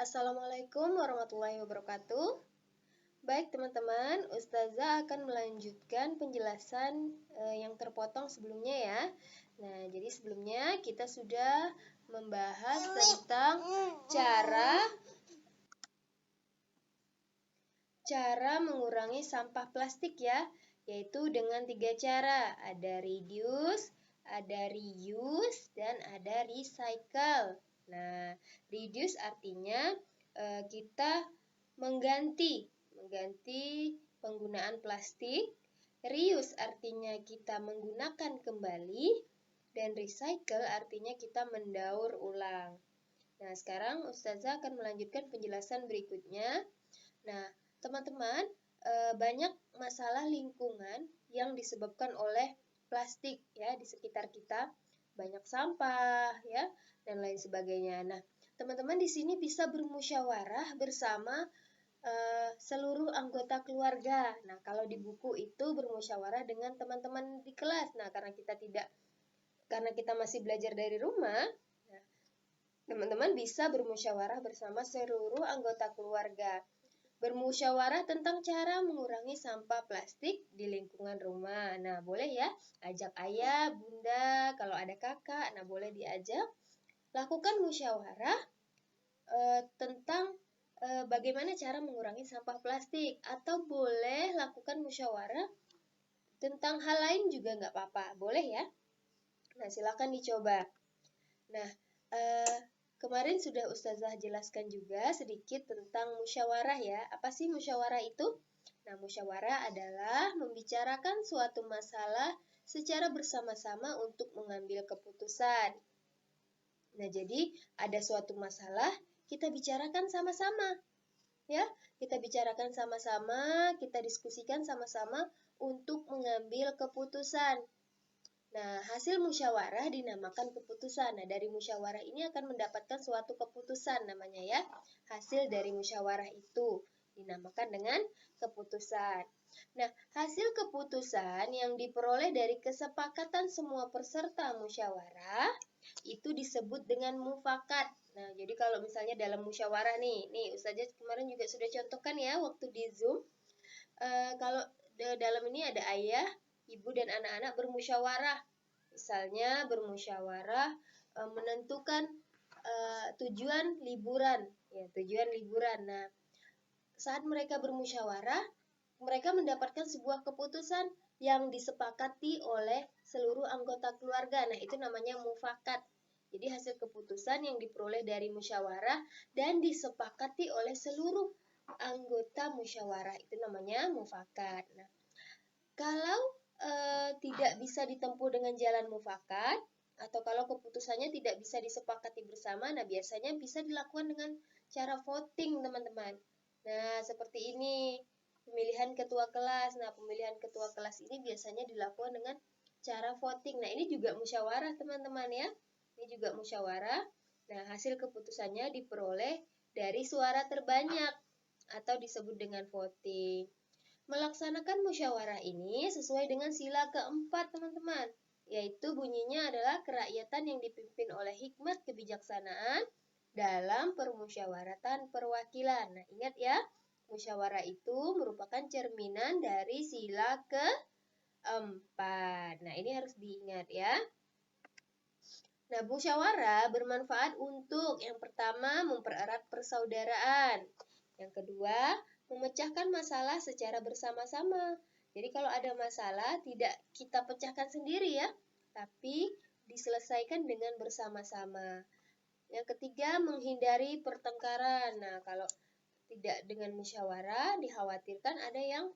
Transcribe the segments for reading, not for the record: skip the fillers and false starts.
Assalamualaikum warahmatullahi wabarakatuh. Baik teman-teman, Ustazah akan melanjutkan penjelasan yang terpotong sebelumnya ya. Nah, jadi sebelumnya kita sudah membahas tentang cara mengurangi sampah plastik ya, yaitu dengan 3 cara. Ada reduce, ada reuse, dan ada recycle. Nah, reduce artinya kita mengganti penggunaan plastik. Reuse artinya kita menggunakan kembali, dan recycle artinya kita mendaur ulang. Nah, sekarang Ustazah akan melanjutkan penjelasan berikutnya. Nah, teman-teman, banyak masalah lingkungan yang disebabkan oleh plastik ya di sekitar kita. Banyak sampah ya dan lain sebagainya. Nah, teman-teman di sini bisa bermusyawarah bersama seluruh anggota keluarga. Nah, kalau di buku itu bermusyawarah dengan teman-teman di kelas. Nah, karena kita masih belajar dari rumah, nah, teman-teman bisa bermusyawarah bersama seluruh anggota keluarga. Bermusyawarah tentang cara mengurangi sampah plastik di lingkungan rumah. Nah, boleh ya, ajak ayah, bunda, kalau ada kakak, nah boleh diajak. Lakukan musyawarah tentang bagaimana cara mengurangi sampah plastik. Atau boleh lakukan musyawarah tentang hal lain juga nggak apa-apa, boleh ya. Nah, silakan dicoba. Nah, kemarin sudah Ustazah jelaskan juga sedikit tentang musyawarah ya. Apa sih musyawarah itu? Nah, musyawarah adalah membicarakan suatu masalah secara bersama-sama untuk mengambil keputusan. Nah, jadi ada suatu masalah, kita bicarakan sama-sama. Ya, kita bicarakan sama-sama, kita diskusikan sama-sama untuk mengambil keputusan. Nah, hasil musyawarah dinamakan keputusan. Nah, dari musyawarah ini akan mendapatkan suatu keputusan namanya ya. Hasil dari musyawarah itu dinamakan dengan keputusan. Nah, hasil keputusan yang diperoleh dari kesepakatan semua peserta musyawarah itu disebut dengan mufakat. Nah, jadi kalau misalnya dalam musyawarah nih Ustazah kemarin juga sudah contohkan ya waktu di Zoom. Kalau dalam ini ada ayah, ibu dan anak-anak bermusyawarah. Misalnya bermusyawarah menentukan tujuan liburan. Ya, tujuan liburan. Nah, saat mereka bermusyawarah, mereka mendapatkan sebuah keputusan yang disepakati oleh seluruh anggota keluarga. Nah, itu namanya mufakat. Jadi hasil keputusan yang diperoleh dari musyawarah dan disepakati oleh seluruh anggota musyawarah itu namanya mufakat. Nah, kalau tidak bisa ditempuh dengan jalan mufakat atau kalau keputusannya tidak bisa disepakati bersama, nah biasanya bisa dilakukan dengan cara voting, teman-teman. Nah, seperti ini pemilihan ketua kelas. Nah, pemilihan ketua kelas ini biasanya dilakukan dengan cara voting. Nah, ini juga musyawarah, teman-teman ya. Ini juga musyawarah. Nah, hasil keputusannya diperoleh dari suara terbanyak atau disebut dengan voting. Melaksanakan musyawarah ini sesuai dengan sila keempat, teman-teman, yaitu bunyinya adalah kerakyatan yang dipimpin oleh hikmat kebijaksanaan dalam permusyawaratan perwakilan. Nah, ingat ya, musyawarah itu merupakan cerminan dari sila keempat. Nah, ini harus diingat ya. Nah, musyawarah bermanfaat untuk yang pertama mempererat persaudaraan. Yang kedua, memecahkan masalah secara bersama-sama. Jadi kalau ada masalah tidak kita pecahkan sendiri ya, tapi diselesaikan dengan bersama-sama. Yang ketiga, menghindari pertengkaran. Nah, kalau tidak dengan musyawarah, dikhawatirkan ada yang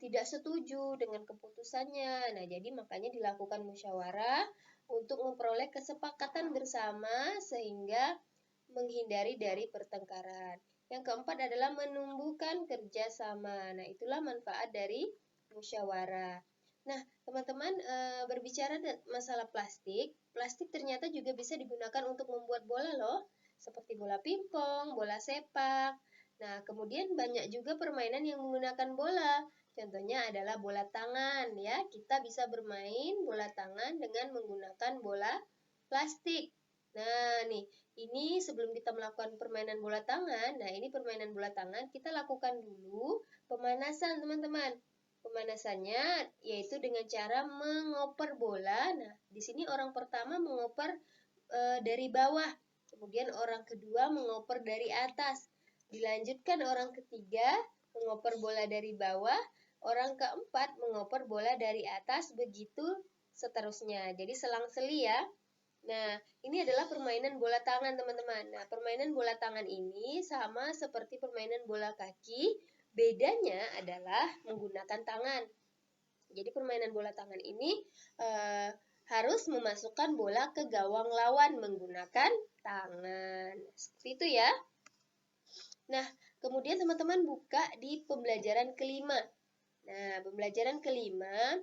tidak setuju dengan keputusannya. Nah, jadi makanya dilakukan musyawarah untuk memperoleh kesepakatan bersama sehingga menghindari dari pertengkaran. Yang keempat adalah menumbuhkan kerjasama. Nah, itulah manfaat dari musyawarah. Nah, teman-teman, berbicara masalah plastik, plastik ternyata juga bisa digunakan untuk membuat bola loh, seperti bola pingpong, bola sepak. Nah, kemudian banyak juga permainan yang menggunakan bola. Contohnya adalah bola tangan ya. Kita bisa bermain bola tangan dengan menggunakan bola plastik. Nah, nih, ini sebelum kita melakukan permainan bola tangan, nah ini permainan bola tangan, kita lakukan dulu pemanasan teman-teman. Pemanasannya yaitu dengan cara mengoper bola. Nah, di sini orang pertama mengoper dari bawah, kemudian orang kedua mengoper dari atas. Dilanjutkan orang ketiga mengoper bola dari bawah, orang keempat mengoper bola dari atas, begitu seterusnya. Jadi selang-seli ya. Nah, ini adalah permainan bola tangan, teman-teman. Nah, permainan bola tangan ini sama seperti permainan bola kaki, bedanya adalah menggunakan tangan. Jadi, permainan bola tangan ini harus memasukkan bola ke gawang lawan menggunakan tangan. Seperti itu ya. Nah, kemudian teman-teman buka di pembelajaran kelima. Nah, pembelajaran kelima,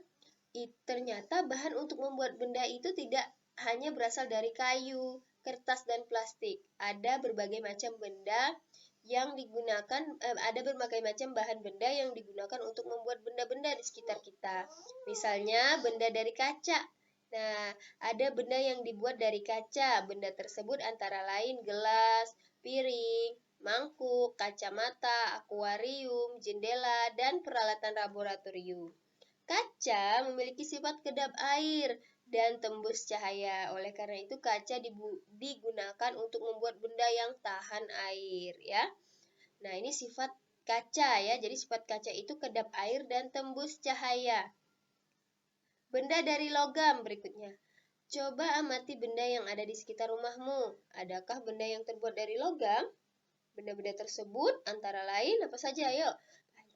ternyata bahan untuk membuat benda itu tidak hanya berasal dari kayu, kertas, dan plastik. Ada berbagai macam benda yang digunakan, ada berbagai macam bahan benda yang digunakan untuk membuat benda-benda di sekitar kita. Misalnya benda dari kaca. Nah, ada benda yang dibuat dari kaca. Benda tersebut antara lain gelas, piring, mangkuk, kacamata, akuarium, jendela, dan peralatan laboratorium. Kaca memiliki sifat kedap air dan tembus cahaya. Oleh karena itu kaca digunakan untuk membuat benda yang tahan air ya. Nah, ini sifat kaca ya. Jadi sifat kaca itu kedap air dan tembus cahaya. Benda dari logam berikutnya. Coba amati benda yang ada di sekitar rumahmu. Adakah benda yang terbuat dari logam? Benda-benda tersebut antara lain apa saja? Ayo.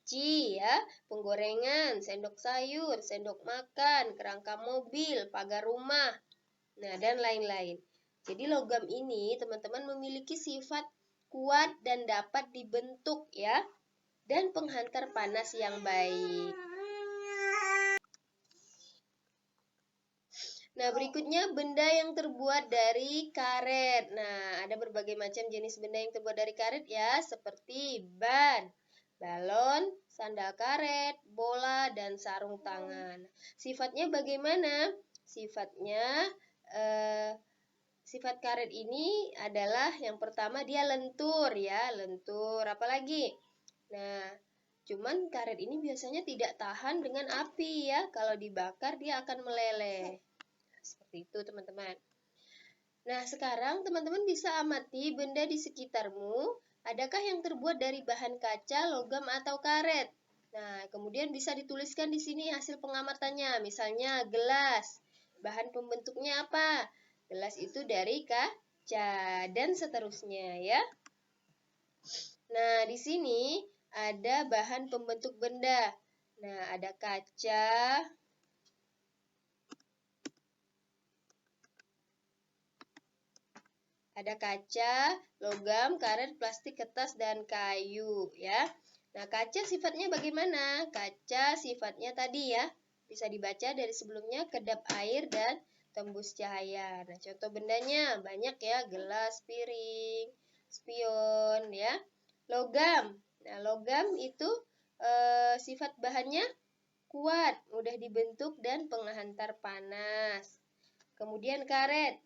Ya, penggorengan, sendok sayur, sendok makan, kerangka mobil, pagar rumah, nah dan lain-lain. Jadi logam ini teman-teman memiliki sifat kuat dan dapat dibentuk ya, dan penghantar panas yang baik. Nah, berikutnya benda yang terbuat dari karet. Nah, ada berbagai macam jenis benda yang terbuat dari karet ya, seperti ban, balon, sandal karet, bola, dan sarung tangan. Sifatnya bagaimana? Sifat karet ini adalah yang pertama dia lentur ya, lentur. Apalagi? Nah, cuman karet ini biasanya tidak tahan dengan api ya. Kalau dibakar dia akan meleleh. Seperti itu teman-teman. Nah, sekarang teman-teman bisa amati benda di sekitarmu. Adakah yang terbuat dari bahan kaca, logam, atau karet? Nah, kemudian bisa dituliskan di sini hasil pengamatannya. Misalnya gelas. Bahan pembentuknya apa? Gelas itu dari kaca dan seterusnya ya. Nah, di sini ada bahan pembentuk benda. Nah, ada kaca, ada kaca, logam, karet, plastik, kertas, dan kayu ya. Nah, kaca sifatnya bagaimana? Kaca sifatnya tadi ya, bisa dibaca dari sebelumnya kedap air dan tembus cahaya. Nah, contoh bendanya banyak ya, gelas, piring, spion ya. Logam. Nah, logam itu sifat bahannya kuat, mudah dibentuk dan penghantar panas. Kemudian karet.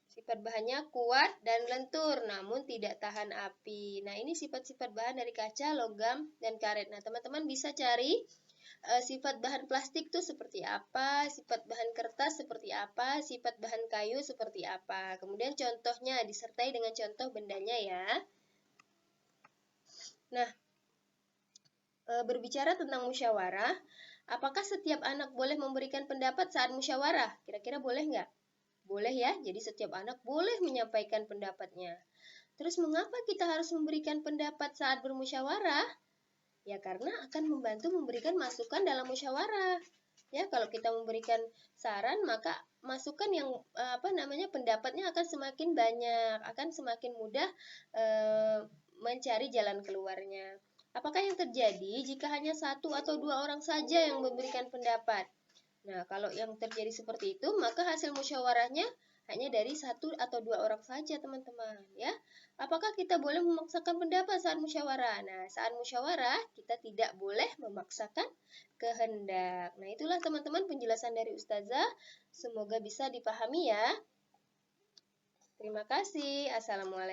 Sifat bahannya kuat dan lentur, namun tidak tahan api. Nah, ini sifat-sifat bahan dari kaca, logam, dan karet. Nah, teman-teman bisa cari sifat bahan plastik itu seperti apa, sifat bahan kertas seperti apa, sifat bahan kayu seperti apa. Kemudian contohnya disertai dengan contoh bendanya ya. Nah, berbicara tentang musyawarah, apakah setiap anak boleh memberikan pendapat saat musyawarah? Kira-kira boleh nggak? Boleh ya, jadi setiap anak boleh menyampaikan pendapatnya. Terus mengapa kita harus memberikan pendapat saat bermusyawarah? Ya karena akan membantu memberikan masukan dalam musyawarah. Ya, kalau kita memberikan saran maka masukan yang pendapatnya akan semakin banyak, akan semakin mudah mencari jalan keluarnya. Apakah yang terjadi jika hanya satu atau dua orang saja yang memberikan pendapat? Nah, kalau yang terjadi seperti itu, maka hasil musyawarahnya hanya dari satu atau dua orang saja, teman-teman. Ya, apakah kita boleh memaksakan pendapat saat musyawarah? Nah, saat musyawarah kita tidak boleh memaksakan kehendak. Nah, itulah teman-teman penjelasan dari Ustazah. Semoga bisa dipahami ya. Terima kasih. Assalamualaikum.